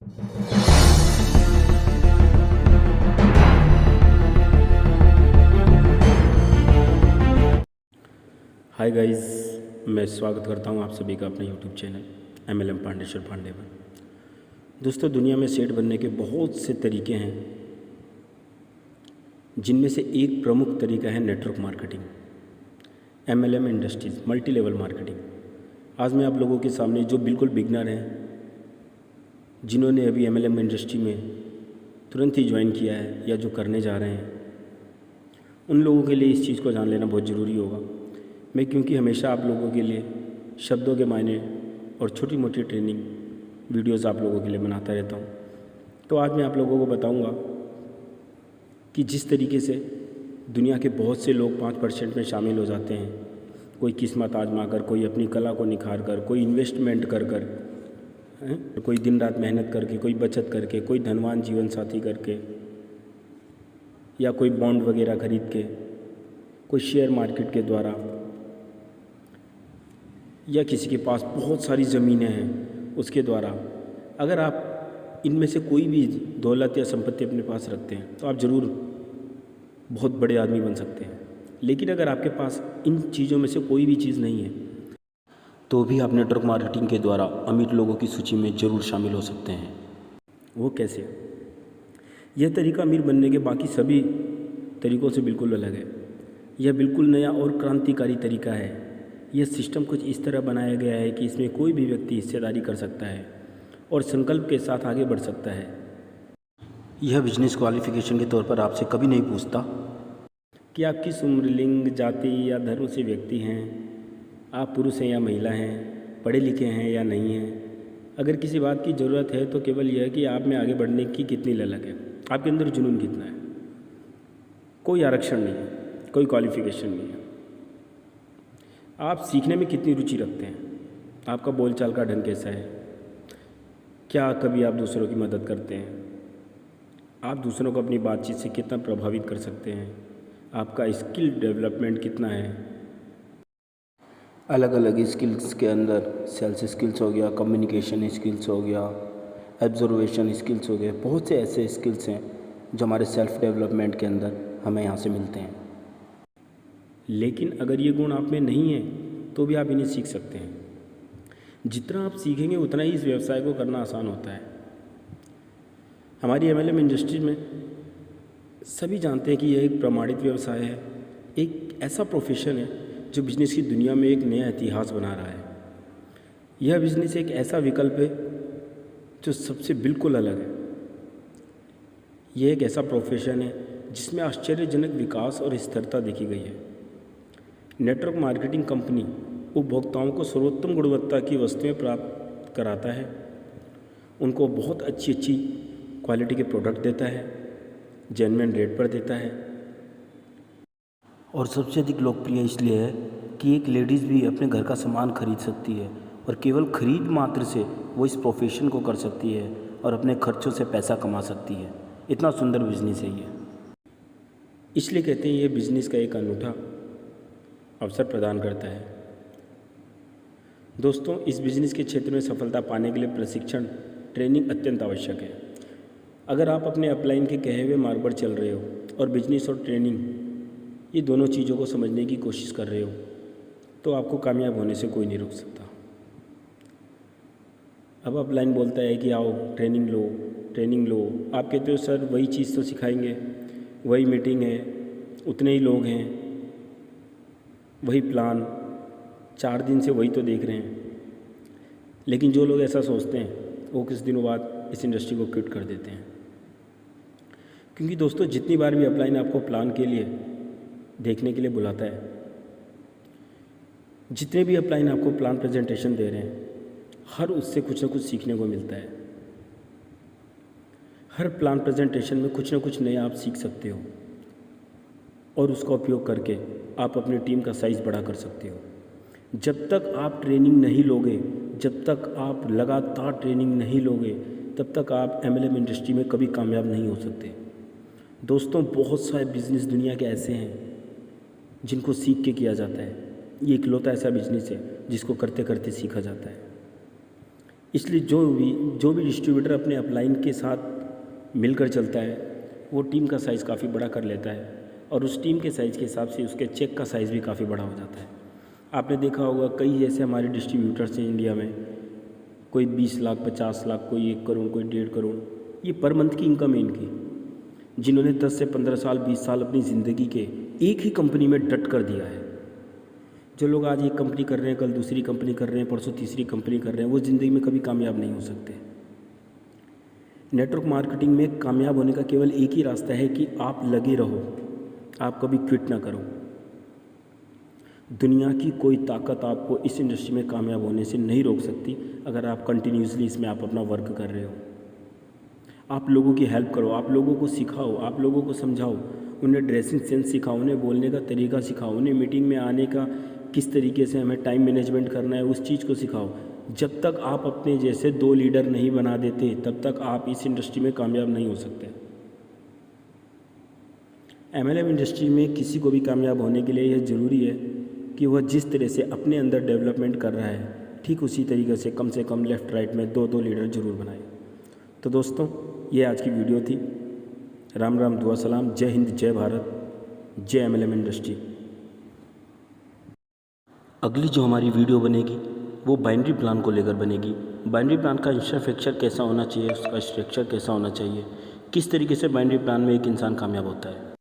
Hi guys, मैं स्वागत करता हूं आप सभी का अपने YouTube channel MLM Pandeshwar Pande में। दोस्तों, दुनिया में सेठ बनने के बहुत से तरीके हैं, जिनमें से एक प्रमुख तरीका है network marketing, MLM industries, multi level marketing. आज मैं आप लोगों के सामने जो बिल्कुल बिगनर हैं, जिन्होंने अभी MLM इंडस्ट्री में तुरंत ही ज्वाइन किया है या जो करने जा रहे हैं, उन लोगों के लिए इस चीज़ को जान लेना बहुत ज़रूरी होगा। मैं क्योंकि हमेशा आप लोगों के लिए शब्दों के मायने और छोटी मोटी ट्रेनिंग वीडियोस आप लोगों के लिए बनाता रहता हूँ, तो आज मैं आप लोगों को बताऊँगा कि जिस तरीके से दुनिया के बहुत से लोग 5% में शामिल हो जाते हैं, कोई किस्मत आजमा कर, कोई अपनी कला को निखार कर, कोई इन्वेस्टमेंट कर कोई दिन रात मेहनत करके, कोई बचत करके, कोई धनवान जीवन साथी करके, या कोई बॉन्ड वगैरह खरीद के, कोई शेयर मार्केट के द्वारा, या किसी के पास बहुत सारी ज़मीनें हैं उसके द्वारा। अगर आप इनमें से कोई भी दौलत या संपत्ति अपने पास रखते हैं तो आप ज़रूर बहुत बड़े आदमी बन सकते हैं। लेकिन अगर आपके पास इन चीज़ों में से कोई भी चीज़ नहीं है, तो भी आप नेटवर्क मार्केटिंग के द्वारा अमीर लोगों की सूची में ज़रूर शामिल हो सकते हैं। वो कैसे? यह तरीका अमीर बनने के बाकी सभी तरीक़ों से बिल्कुल अलग है। यह बिल्कुल नया और क्रांतिकारी तरीका है। यह सिस्टम कुछ इस तरह बनाया गया है कि इसमें कोई भी व्यक्ति हिस्सेदारी कर सकता है और संकल्प के साथ आगे बढ़ सकता है। यह बिजनेस क्वालिफिकेशन के तौर पर आपसे कभी नहीं पूछता कि आप किस उम्र, लिंग, जाति या धर्म से व्यक्ति हैं, आप पुरुष हैं या महिला हैं, पढ़े लिखे हैं या नहीं हैं। अगर किसी बात की ज़रूरत है तो केवल यह कि आप में आगे बढ़ने की कितनी ललक है, आपके अंदर जुनून कितना है। कोई आरक्षण नहीं है, कोई क्वालिफिकेशन नहीं है। आप सीखने में कितनी रुचि रखते हैं, आपका बोलचाल का ढंग कैसा है, क्या कभी आप दूसरों की मदद करते हैं, आप दूसरों को अपनी बातचीत से कितना प्रभावित कर सकते हैं, आपका स्किल डेवलपमेंट कितना है। अलग अलग स्किल्स के अंदर सेल्स स्किल्स हो गया, कम्युनिकेशन स्किल्स हो गया, ऑब्जर्वेशन स्किल्स हो गए, बहुत से ऐसे स्किल्स हैं जो हमारे सेल्फ डेवलपमेंट के अंदर हमें यहाँ से मिलते हैं। लेकिन अगर ये गुण आप में नहीं है तो भी आप इन्हें सीख सकते हैं। जितना आप सीखेंगे उतना ही इस व्यवसाय को करना आसान होता है। हमारी MLM इंडस्ट्री में सभी जानते हैं कि यह एक प्रमाणित व्यवसाय है, एक ऐसा प्रोफेशन है जो बिजनेस की दुनिया में एक नया इतिहास बना रहा है। यह बिजनेस एक ऐसा विकल्प है जो सबसे बिल्कुल अलग है। यह एक ऐसा प्रोफेशन है जिसमें आश्चर्यजनक विकास और स्थिरता देखी गई है। नेटवर्क मार्केटिंग कंपनी उपभोक्ताओं को सर्वोत्तम गुणवत्ता की वस्तुएं प्राप्त कराता है, उनको बहुत अच्छी क्वालिटी के प्रोडक्ट देता है, जेन्युइन रेट पर देता है, और सबसे अधिक लोकप्रिय इसलिए है कि एक लेडीज़ भी अपने घर का सामान खरीद सकती है और केवल खरीद मात्र से वो इस प्रोफेशन को कर सकती है और अपने खर्चों से पैसा कमा सकती है। इतना सुंदर बिजनेस है ये। इसलिए कहते हैं ये बिजनेस का एक अनूठा अवसर प्रदान करता है। दोस्तों, इस बिज़नेस के क्षेत्र में सफलता पाने के लिए प्रशिक्षण, ट्रेनिंग अत्यंत आवश्यक है। अगर आप अपने अपलाइन के कहे हुए मार्ग पर चल रहे हो और बिजनेस और ट्रेनिंग, ये दोनों चीज़ों को समझने की कोशिश कर रहे हो, तो आपको कामयाब होने से कोई नहीं रोक सकता। अब अपलाइन बोलता है कि आओ ट्रेनिंग लो। आप कहते हो सर वही चीज़ तो सिखाएंगे, वही मीटिंग है, उतने ही लोग हैं, वही प्लान, 4 दिन से वही तो देख रहे हैं। लेकिन जो लोग ऐसा सोचते हैं वो कुछ दिनों बाद इस इंडस्ट्री को क्विट कर देते हैं। क्योंकि दोस्तों, जितनी बार भी अपलाइन आपको प्लान के लिए देखने के लिए बुलाता है, जितने भी अपलाइन आपको प्लान प्रेजेंटेशन दे रहे हैं, हर उससे कुछ ना कुछ सीखने को मिलता है। हर प्लान प्रेजेंटेशन में कुछ ना कुछ नया आप सीख सकते हो और उसका उपयोग करके आप अपनी टीम का साइज़ बड़ा कर सकते हो। जब तक आप ट्रेनिंग नहीं लोगे, जब तक आप लगातार ट्रेनिंग नहीं लोगे, तब तक आप MLM इंडस्ट्री में कभी कामयाब नहीं हो सकते। दोस्तों, बहुत सारे बिजनेस दुनिया के ऐसे हैं जिनको सीख के किया जाता है। ये इकलौता ऐसा बिजनेस है जिसको करते करते सीखा जाता है। इसलिए जो भी डिस्ट्रीब्यूटर अपने अपलाइन के साथ मिलकर चलता है वो टीम का साइज़ काफ़ी बड़ा कर लेता है और उस टीम के साइज़ के हिसाब से उसके चेक का साइज़ भी काफ़ी बड़ा हो जाता है। आपने देखा होगा कई ऐसे हमारे डिस्ट्रीब्यूटर्स हैं इंडिया में, कोई 20 लाख 50 लाख, कोई 1 करोड़, कोई 1.5 करोड़, ये पर मंथ की इनकम है इनकी, जिन्होंने 10 से 15 साल 20 साल अपनी ज़िंदगी के एक ही कंपनी में डट कर दिया है। जो लोग आज एक कंपनी कर रहे हैं, कल दूसरी कंपनी कर रहे हैं, परसों तीसरी कंपनी कर रहे हैं, वो ज़िंदगी में कभी कामयाब नहीं हो सकते। नेटवर्क मार्केटिंग में कामयाब होने का केवल एक ही रास्ता है कि आप लगे रहो, आप कभी क्विट ना करो। दुनिया की कोई ताकत आपको इस इंडस्ट्री में कामयाब होने से नहीं रोक सकती अगर आप कंटिन्यूसली इसमें आप अपना वर्क कर रहे हो। आप लोगों की हेल्प करो, आप लोगों को सिखाओ, आप लोगों को समझाओ, उन्हें ड्रेसिंग सेंस सिखाओ, उन्हें बोलने का तरीका सिखाओ, उन्हें मीटिंग में आने का किस तरीके से हमें टाइम मैनेजमेंट करना है उस चीज़ को सिखाओ। जब तक आप अपने जैसे 2 लीडर नहीं बना देते तब तक आप इस इंडस्ट्री में कामयाब नहीं हो सकते। MLM इंडस्ट्री में किसी को भी कामयाब होने के लिए यह ज़रूरी है कि वह जिस तरह से अपने अंदर डेवलपमेंट कर रहा है ठीक उसी तरीके से कम लेफ़्ट राइट में 2-2 लीडर ज़रूर बनाए। तो दोस्तों, ये आज की वीडियो थी। राम राम, दुआ सलाम, जय हिंद, जय भारत, जय MLM इंडस्ट्री। अगली जो हमारी वीडियो बनेगी वो बाइनरी प्लान को लेकर बनेगी। बाइनरी प्लान का इंफ्रास्ट्रक्चर कैसा होना चाहिए, उसका स्ट्रक्चर कैसा होना चाहिए, किस तरीके से बाइनरी प्लान में एक इंसान कामयाब होता है।